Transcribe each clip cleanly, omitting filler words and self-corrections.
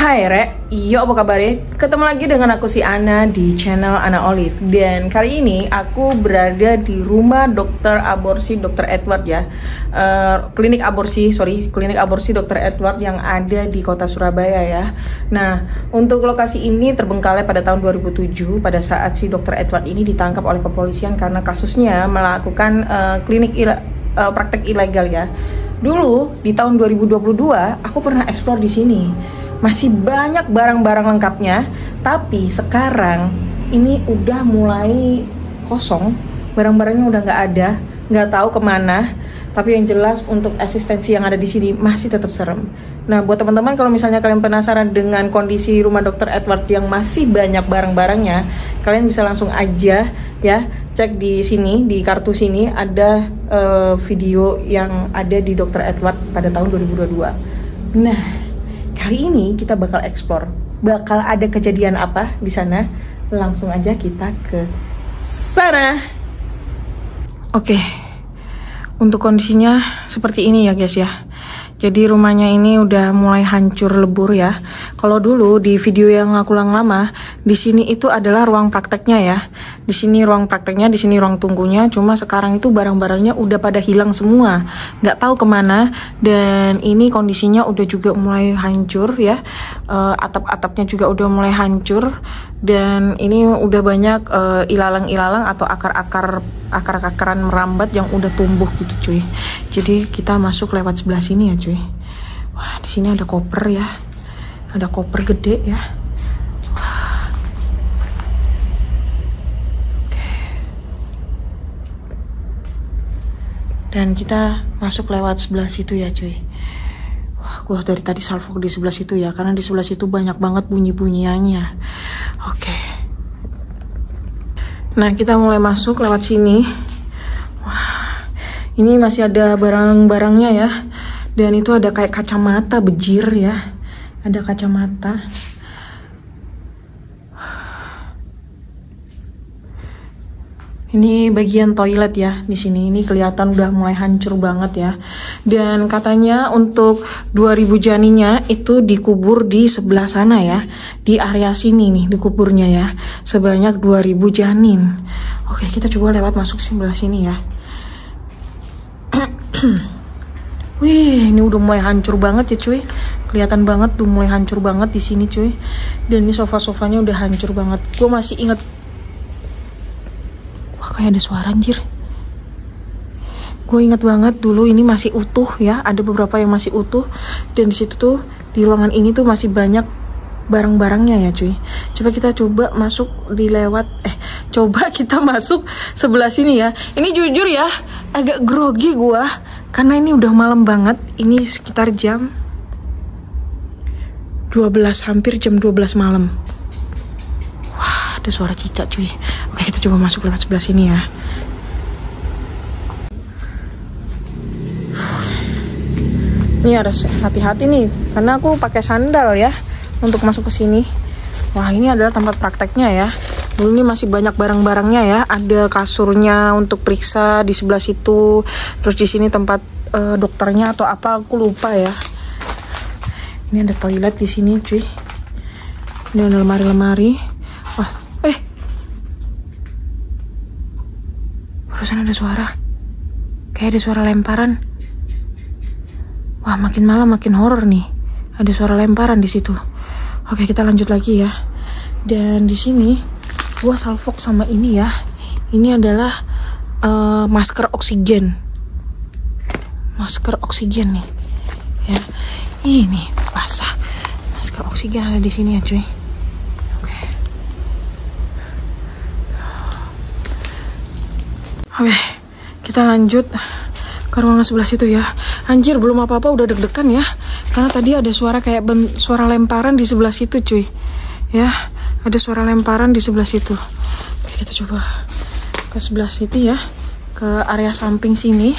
Hai Re, yo apa kabar ya? Ketemu lagi dengan aku si Ana di channel Ana Olive. Dan kali ini aku berada di rumah dokter aborsi Dr. Edward ya. Klinik aborsi Dr. Edward yang ada di kota Surabaya ya. Nah, untuk lokasi ini terbengkalai pada tahun 2007 pada saat si Dr. Edward ini ditangkap oleh kepolisian karena kasusnya melakukan praktek ilegal ya. Dulu di tahun 2022 aku pernah eksplor di sini. Masih banyak barang-barang lengkapnya, tapi sekarang ini udah mulai kosong, barang-barangnya udah nggak ada, nggak tahu kemana. Tapi yang jelas untuk eksistensi yang ada di sini masih tetap serem. Nah, buat teman-teman kalau misalnya kalian penasaran dengan kondisi rumah Dr. Edward yang masih banyak barang-barangnya, kalian bisa langsung aja ya cek di sini, di kartu sini ada video yang ada di Dr. Edward pada tahun 2022. Nah, kali ini kita bakal eksplor, bakal ada kejadian apa di sana. Langsung aja kita ke sana. Oke, untuk kondisinya seperti ini ya guys ya. Jadi rumahnya ini udah mulai hancur lebur ya. Kalau dulu di video yang aku ulang lama, di sini itu adalah ruang prakteknya ya. Di sini ruang prakteknya, di sini ruang tunggunya. Cuma sekarang itu barang-barangnya udah pada hilang semua, nggak tahu kemana. Dan ini kondisinya udah juga mulai hancur ya. Atap-atapnya juga udah mulai hancur. Dan ini udah banyak ilalang-ilalang atau akar-akaran merambat yang udah tumbuh gitu cuy. Jadi kita masuk lewat sebelah sini ya cuy. Wah, di sini ada koper ya. Ada koper gede ya. Wah. Oke. Dan kita masuk lewat sebelah situ ya cuy. Wah, gua dari tadi salvo di sebelah situ ya, karena di sebelah situ banyak banget bunyi-bunyiannya. Oke. Nah, kita mulai masuk lewat sini. Wah, ini masih ada barang-barangnya ya. Dan itu ada kayak kacamata bejir ya. Ada kacamata. Ini bagian toilet ya di sini. Ini kelihatan udah mulai hancur banget ya. Dan katanya untuk 2000 janinnya itu dikubur di sebelah sana ya. Di area sini nih dikuburnya ya. Sebanyak 2000 janin. Oke, kita coba lewat masuk sebelah sini ya. Wih, ini udah mulai hancur banget ya cuy. Kelihatan banget tuh mulai hancur banget di sini cuy. Dan ini sofa-sofanya udah hancur banget. Gue masih inget. Wah, kayak ada suara anjir. Gue inget banget dulu ini masih utuh ya. Ada beberapa yang masih utuh. Dan di situ tuh di ruangan ini tuh masih banyak barang-barangnya ya cuy. Coba masuk coba kita masuk sebelah sini ya. Ini jujur ya, agak grogi gue karena ini udah malam banget. Ini sekitar jam 12, hampir jam 12 malam. Wah, ada suara cicak cuy. Oke, kita coba masuk lewat sebelah sini ya. Ini harus hati-hati nih, karena aku pakai sandal ya untuk masuk ke sini. Wah, ini adalah tempat prakteknya ya. Dulu ini masih banyak barang-barangnya ya. Ada kasurnya untuk periksa di sebelah situ. Terus di sini tempat dokternya atau apa aku lupa ya. Ini ada toilet di sini cuy. Ini ada lemari-lemari. Wah, barusan ada suara. Kayak ada suara lemparan. Wah, makin malam makin horor nih. Ada suara lemparan di situ. Oke, kita lanjut lagi ya. Dan di sini gua salvok sama ini ya. Ini adalah masker oksigen. Masker oksigen nih. Ya. Ini basah. Masker oksigen ada di sini ya, cuy. Oke, kita lanjut ke ruangan sebelah situ ya. Anjir, belum apa-apa udah deg-degan ya. Karena tadi ada suara kayak suara lemparan di sebelah situ cuy. Ya, ada suara lemparan di sebelah situ. Oke, kita coba ke sebelah situ ya. Ke area samping sini.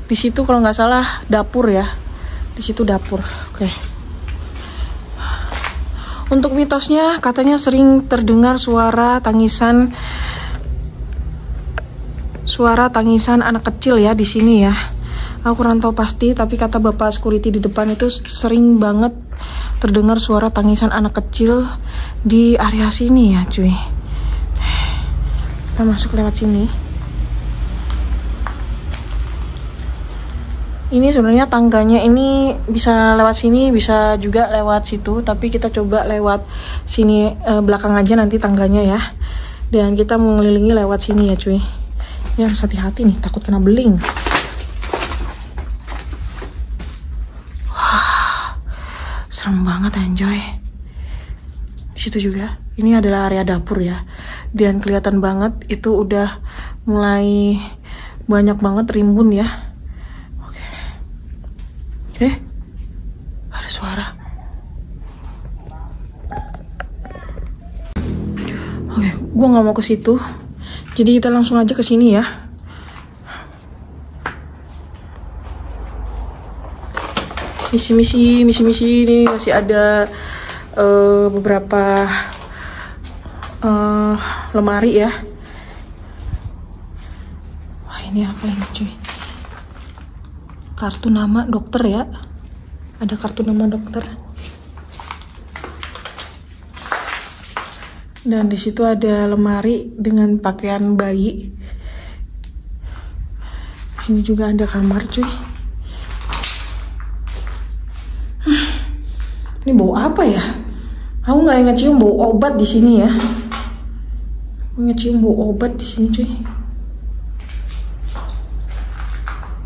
Di situ kalau nggak salah dapur ya. Di situ dapur. Oke. Untuk mitosnya katanya sering terdengar suara tangisan anak kecil ya di sini ya. Aku kurang tahu pasti, tapi kata bapak security di depan itu sering banget terdengar suara tangisan anak kecil di area sini ya cuy. Kita masuk lewat sini. Ini sebenarnya tangganya ini bisa lewat sini, bisa juga lewat situ, tapi kita coba lewat sini belakang aja nanti tangganya ya. Dan kita mengelilingi lewat sini ya cuy. Ya harus hati-hati nih, takut kena beling. Wah, serem banget enjoy. Di situ juga, ini adalah area dapur ya. Dan kelihatan banget itu udah mulai banyak banget rimbun ya. Ada suara. Oke, gue nggak mau ke situ. Jadi kita langsung aja ke sini ya. Misi-misi ini masih ada beberapa lemari ya. Wah, ini apa ini cuy? Kartu nama dokter ya. Ada kartu nama dokter. Dan di situ ada lemari dengan pakaian bayi. Di sini juga ada kamar cuy. Ini bau apa ya? Aku nggak ngecium bau obat di sini ya. Ngecium bau obat di sini cuy.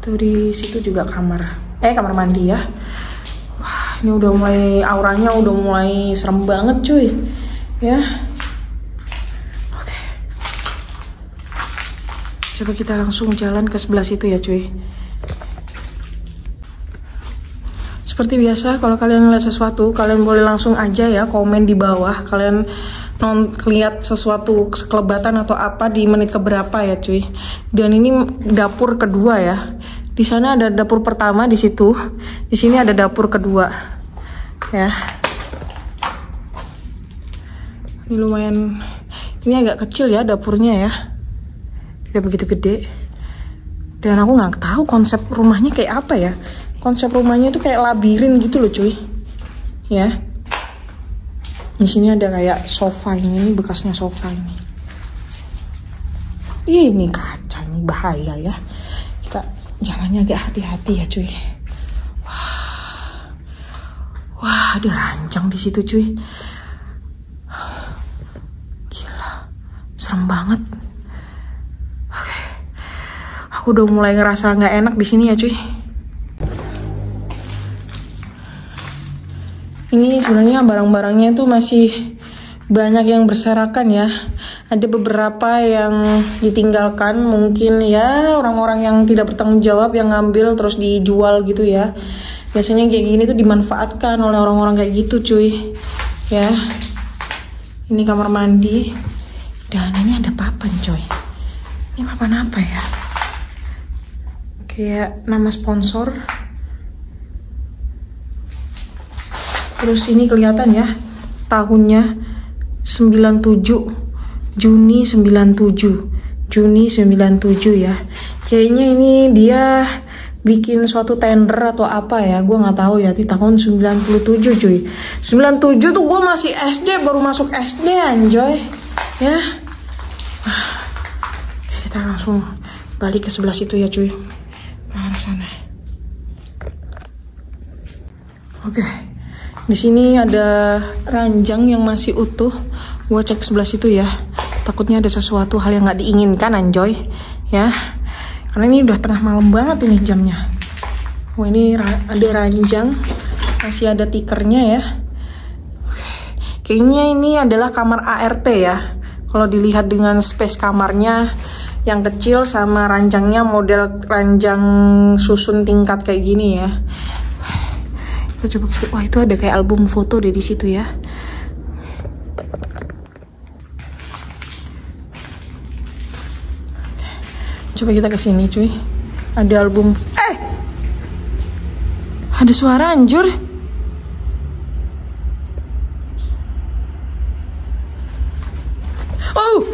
Di situ juga kamar mandi ya. Wah, ini udah mulai auranya udah mulai serem banget cuy ya. Oke, coba kita langsung jalan ke sebelah situ ya cuy. Seperti biasa, kalau kalian ngeliat sesuatu, kalian boleh langsung aja ya komen di bawah. Kalian lihat sesuatu sekelebatan atau apa di menit keberapa ya cuy. Dan ini dapur kedua ya. Di sana ada dapur pertama di situ. Di sini ada dapur kedua. Ya. Ini lumayan, ini agak kecil ya dapurnya ya. Tidak begitu gede. Dan aku nggak tahu konsep rumahnya kayak apa ya. Konsep rumahnya itu kayak labirin gitu loh cuy. Ya. Di sini ada kayak sofa ini bekasnya sofa ini. Ini kaca nih, bahaya ya. Kita jalannya agak hati-hati ya cuy. Wah, ada ranjang di situ cuy. Gila, serem banget. Oke, aku udah mulai ngerasa nggak enak di sini ya cuy. Ini sebenarnya barang-barangnya itu masih banyak yang berserakan ya. Ada beberapa yang ditinggalkan, mungkin ya orang-orang yang tidak bertanggung jawab yang ngambil terus dijual gitu ya. Biasanya kayak gini tuh dimanfaatkan oleh orang-orang kayak gitu cuy. Ya. Ini kamar mandi. Dan ini ada papan coy. Ini papan apa ya? Kayak nama sponsor. Terus ini kelihatan ya tahunnya 97, Juni 97 ya. Kayaknya ini dia bikin suatu tender atau apa ya, gue nggak tahu ya. Di tahun 97 cuy. 97 tuh gue masih SD, baru masuk SD anjoy ya. Oke, kita langsung balik ke sebelah situ ya cuy, ke arah sana. Oke. Di sini ada ranjang yang masih utuh. Gua cek sebelah situ ya. Takutnya ada sesuatu hal yang nggak diinginkan anjoy ya. Karena ini udah tengah malam banget ini jamnya. Oh, ini ada ranjang, masih ada tikernya ya. Kayaknya ini adalah kamar ART ya. Kalau dilihat dengan space kamarnya yang kecil sama ranjangnya model ranjang susun tingkat kayak gini ya. Kita coba, wah itu ada kayak album foto deh di situ ya. Coba kita ke sini cuy. Ada album. Ada suara anjur. Oh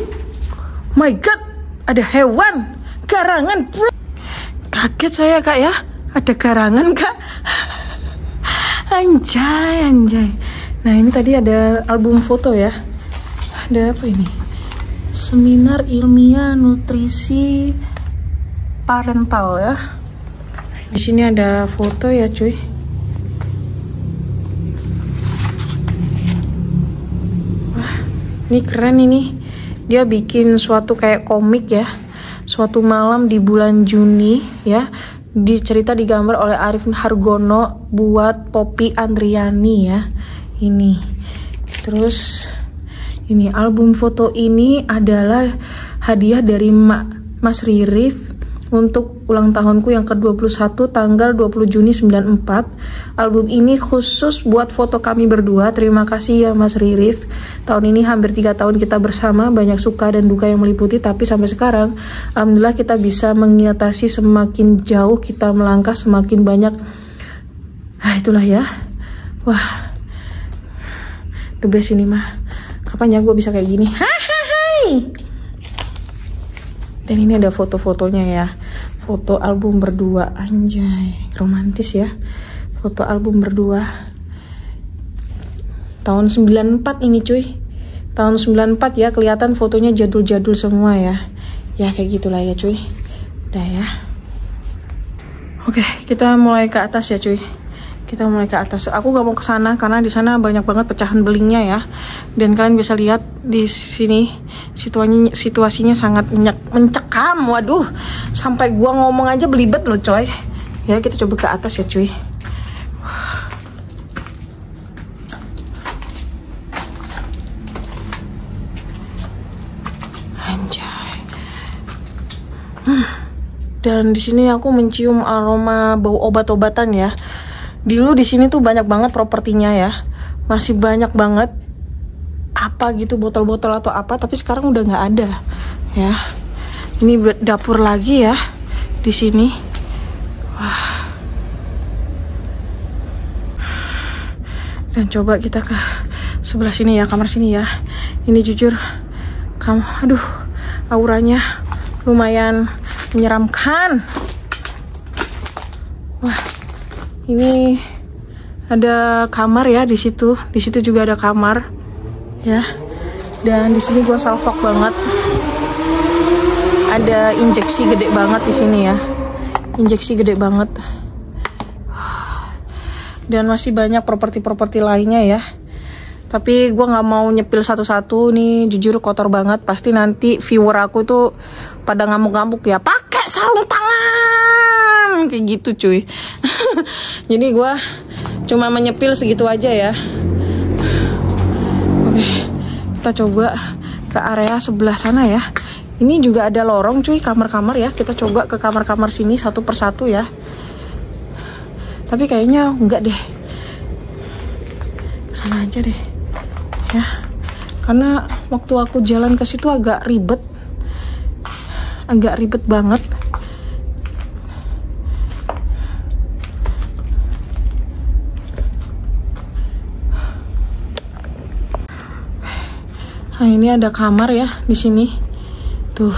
my god, ada hewan garangan bro. Kaget saya kak ya, ada garangan kak. Anjay, anjay. Nah ini tadi ada album foto ya. Ada apa ini? Seminar ilmiah nutrisi parental ya. Di sini ada foto ya cuy. Wah, ini keren ini. Dia bikin suatu kayak komik ya. Suatu malam di bulan Juni ya. Dicerita digambar oleh Arif Hargono buat Poppy Andriani ya. Ini. Terus ini album foto ini adalah hadiah dari Mas Ririf untuk ulang tahunku yang ke-21 tanggal 20 Juni 94. Album ini khusus buat foto kami berdua. Terima kasih ya Mas Ririf. Tahun ini hampir 3 tahun kita bersama, banyak suka dan duka yang meliputi, tapi sampai sekarang alhamdulillah kita bisa mengatasi, semakin jauh kita melangkah semakin banyak. Itulah ya. Wah, the best ini mah. Kapan ya gue bisa kayak gini? Hai. Dan ini ada foto-fotonya ya. Foto album berdua. Anjay, romantis ya. Foto album berdua. Tahun 94 ini cuy. Tahun 94 ya, kelihatan fotonya jadul-jadul semua ya. Ya kayak gitulah ya cuy. Udah ya. Oke, kita mulai ke atas ya cuy. Kita mulai ke atas. Aku gak mau ke sana karena di sana banyak banget pecahan belingnya ya. Dan kalian bisa lihat di sini situasinya sangat mencekam. Waduh, sampai gua ngomong aja belibet loh coy. Ya, kita coba ke atas ya cuy. Anjay. Dan di sini aku mencium aroma bau obat-obatan ya. Dulu di sini tuh banyak banget propertinya ya, masih banyak banget apa gitu botol-botol atau apa, tapi sekarang udah nggak ada ya. Ini dapur lagi ya di sini. Wah. Dan coba kita ke sebelah sini ya, kamar sini ya. Ini jujur, aduh, auranya lumayan menyeramkan. Wah. Ini ada kamar ya di situ. Di situ juga ada kamar ya. Dan di sini gua salfok banget. Ada injeksi gede banget di sini ya. Injeksi gede banget. Dan masih banyak properti-properti lainnya ya. Tapi gua nggak mau nyepil satu-satu nih, jujur kotor banget. Pasti nanti viewer aku tuh pada ngamuk-ngamuk ya. Pakai sarung tangan kayak gitu cuy. Jadi gue cuma menyepil segitu aja ya. Oke, kita coba ke area sebelah sana ya. Ini juga ada lorong cuy, kamar-kamar ya. Kita coba ke kamar-kamar sini satu persatu ya. Tapi kayaknya enggak deh. Kesana aja deh ya. Karena waktu aku jalan ke situ agak ribet. Agak ribet banget. Nah, ini ada kamar ya di sini. Tuh.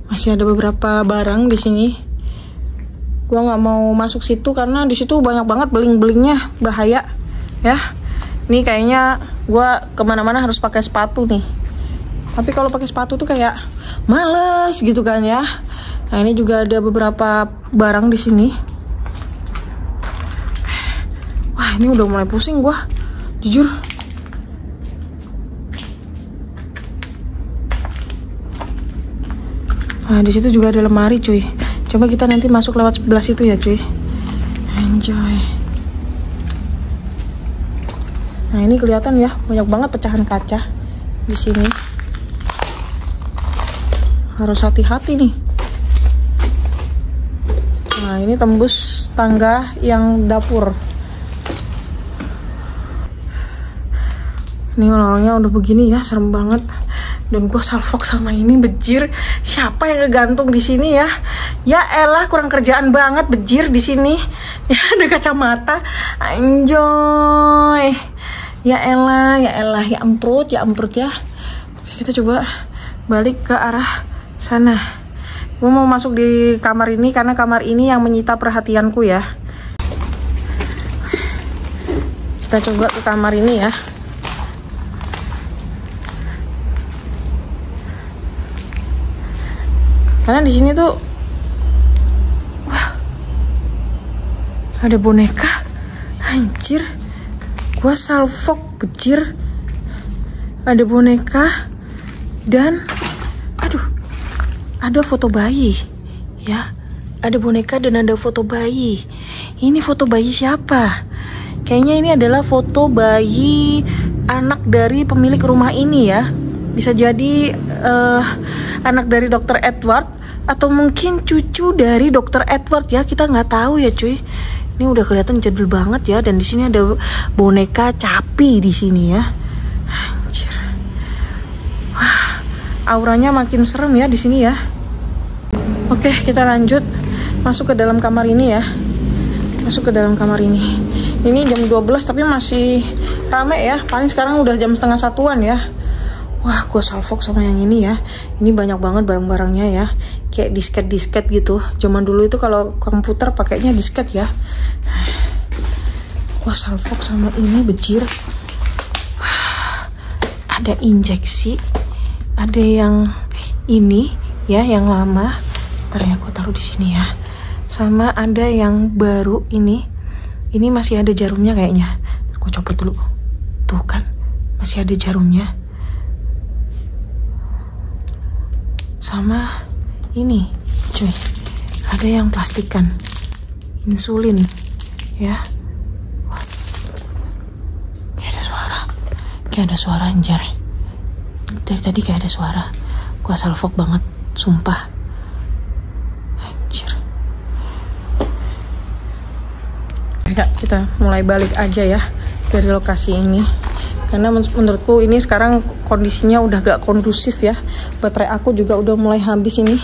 Masih ada beberapa barang di sini. Gua nggak mau masuk situ karena di situ banyak banget beling-belingnya, bahaya ya. Ini kayaknya gua kemana-mana harus pakai sepatu nih. Tapi kalau pakai sepatu tuh kayak males gitu kan ya. Nah, ini juga ada beberapa barang di sini. Wah, ini udah mulai pusing gua. Jujur. Nah, di situ juga ada lemari, cuy. Coba kita nanti masuk lewat sebelah situ ya, cuy. Enjoy. Nah, ini kelihatan ya, banyak banget pecahan kaca di sini. Harus hati-hati nih. Nah, ini tembus tangga yang dapur. Ini orangnya udah begini ya, serem banget. Dan gue salfok sama ini bejir. Siapa yang ngegantung di sini ya? Ya elah, kurang kerjaan banget bejir di sini. Ya ada kacamata. Enjoy. Ya elah, ya emprut ya. Oke, kita coba balik ke arah sana. Gue mau masuk di kamar ini karena kamar ini yang menyita perhatianku ya. Kita coba ke kamar ini ya. Karena di sini tuh, wah, ada boneka, anjir, gua salfok, bejir. Ada boneka dan, aduh, ada foto bayi, ya. Ada boneka dan ada foto bayi. Ini foto bayi siapa? Kayaknya ini adalah foto bayi anak dari pemilik rumah ini ya. Bisa jadi anak dari Dr. Edward atau mungkin cucu dari Dr. Edward ya. Kita nggak tahu ya cuy. Ini udah kelihatan jadul banget ya. Dan di sini ada boneka Capi di sini ya. Anjir. Wah, auranya makin serem ya di sini ya. Oke, kita lanjut masuk ke dalam kamar ini ya. Masuk ke dalam kamar ini. Ini jam 12 tapi masih rame ya. Paling sekarang udah jam setengah satuan ya. Wah, gue salfok sama yang ini ya. Ini banyak banget barang-barangnya ya. Kayak disket-disket gitu. Zaman dulu itu kalau komputer pakainya disket ya. Gue salfok sama ini, bejir. Ada injeksi. Ada yang ini ya, yang lama. Ntar ya, gue taruh di sini ya. Sama ada yang baru ini. Ini masih ada jarumnya kayaknya. Gue copot dulu. Tuh kan, masih ada jarumnya. Sama ini, cuy. Ada yang plastikan. Insulin, ya. Wah. Kayak ada suara. Kayak ada suara anjir. Dari tadi kayak ada suara. Gue salfok banget, sumpah. Anjir. Kita mulai balik aja ya dari lokasi ini, karena menurutku ini sekarang kondisinya udah gak kondusif ya. Baterai aku juga udah mulai habis ini.